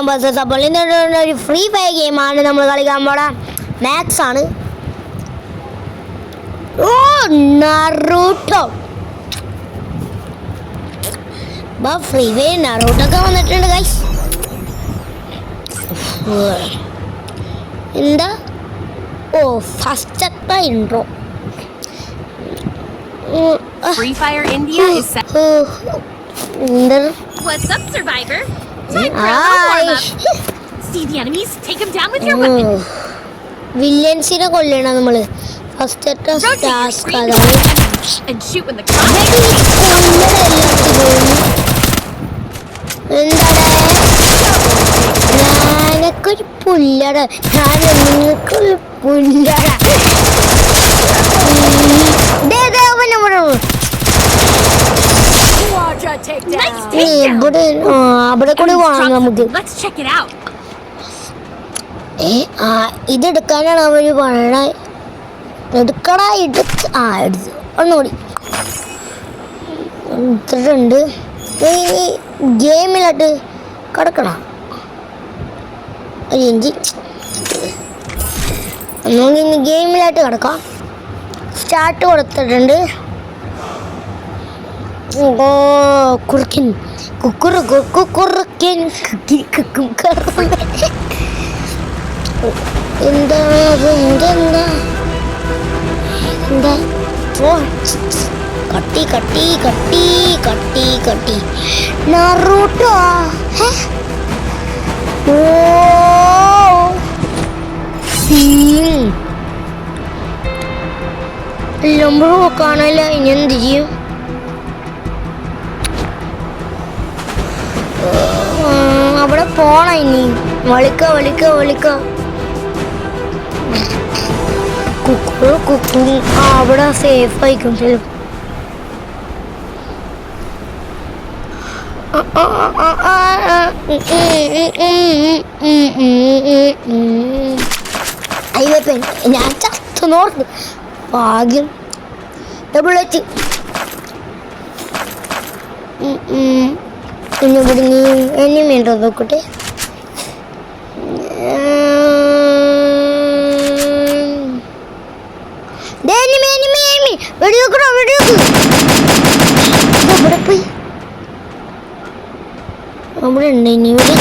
അപ്പോൾ ഒരു free fire ഗെയിമാണ് നമ്മൾ കളിക്കാൻ പോടാ. മാക്സ് ആണ്. ഓ നറൂട്ടോ ഫ്രീ ഫയർ നറൂട്ടൊക്കെ വന്നിട്ടുണ്ട് ഗൈസ്. എന്താ ഓ first intro. Free Fire India is set. What's up, Survivor? See the enemies? Take them down with your weapon. വില്ലൻസിനെ കൊല്ലണം നമ്മള്. ഫസ്റ്റ് ടാസ്ക് അതാണ്. And shoot when the cops. ഞാനൊക്കൊരു പുല്ലട. ഞാൻ നിങ്ങൾക്കൊരു പുല്ലട. അവിടെ കൂടി പോകാം നമുക്ക്. ഇതെടുക്കാനാണ് അവര് പറയണ. എടുക്കടാ എടുത്ത് എടുത്ത് ഒന്നുകൂടി എടുത്തിട്ടുണ്ട്. ഗെയിമിലായിട്ട് കിടക്കണം. എങ്കിൽ നമുക്ക് ഇനി ഗെയിമിലായിട്ട് കിടക്കാം. സ്റ്റാർട്ട് കൊടുത്തിട്ടുണ്ട്. ഓ കുറുക്കൻ കുക്കുറു കുറുക്കൻ എന്താ എന്താ എന്താ കട്ടി കട്ടി കട്ടി കട്ടി കട്ടി നറൂട്ടോ. ഓ ലംബോ കാണാനില്ല. ഇനി എന്ത് ചെയ്യും? അവിടെ പോണ ഇനി വിളിക്ക വിളിക്ക വിളിക്ക. കുക്കു കുക്കു അവിടെ സേഫ് ആയിക്കും ചിലപ്പോൾ. അയ്യപ്പൻ ഞാൻ ചത്തു നോർത്ത് ഭാഗ്യം. ഡബിൾ വെച്ച് ഇനി ഇവിടെ നീ എനിമി ഉണ്ടോ നോക്കട്ടെ. വെടിവെക്കണോ വെടിവെക്ക്. ഇവിടെ പോയി അവിടെ ഉണ്ട്. ഇനി ഇവിടെ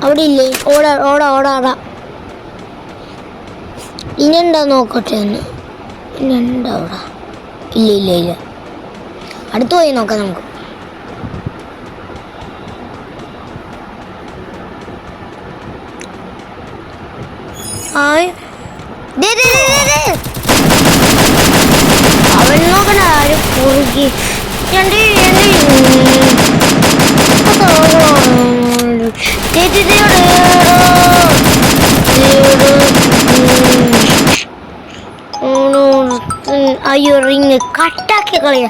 അവിടെ ഇല്ലേ? ഓടാ ഓടാ ഓടാ ഓടാ. ഇനിയുണ്ടോ നോക്കട്ടെ ഒന്ന്. ഇനിയുണ്ടോ അവിടെ? ഇല്ല ഇല്ല ഇല്ല. അടുത്ത് പോയി നോക്കാം നമുക്ക്. അവൻ നോക്കണ ആരും കുറുകി അയ്യോ റിങ് കട്ടാക്കി കളയ.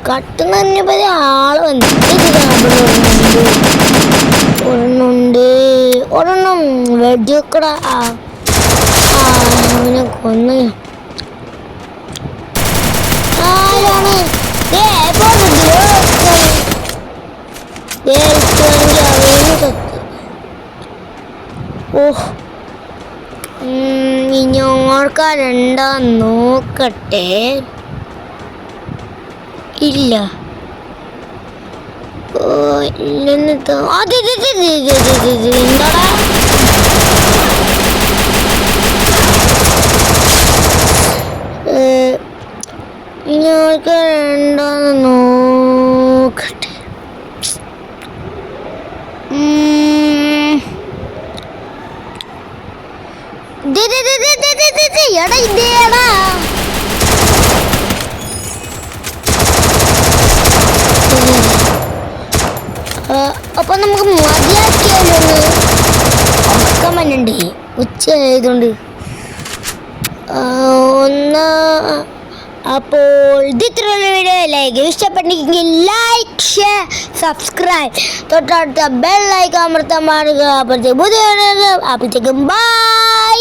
കട്ടെന്ന് പറഞ്ഞപ്പോൾ ആള് ഒരെണ്ണുണ്ട്. ഒരെണ്ണം വെടിവെക്കട. അവനെ കൊന്ന് ആരാണ്? ഓഹ് ഞങ്ങൾക്കാരുണ്ടാ നോക്കട്ടെ. ഇല്ല എന്താടാ ഞങ്ങൾക്ക് രണ്ടാന്ന് നോക്കട്ടെ. എടാ ഇതേടാ അപ്പൊ നമുക്ക് മതിയാക്കിയാലോ? ഉറക്കം വന്നുണ്ട് ഉച്ച ആയതുകൊണ്ട്. ഒന്ന് അപ്പോൾ ഇത്രയുള്ള വീഡിയോ ലൈക്ക് ഇഷ്ടപ്പെട്ടെങ്കിൽ ലൈക്ക് ഷെയർ സബ്സ്ക്രൈബ് തൊട്ടടുത്ത ബെൽ ഐക്കൺ അമർത്താൻ പാടുക. അപ്പോഴത്തേക്കും ബൈ.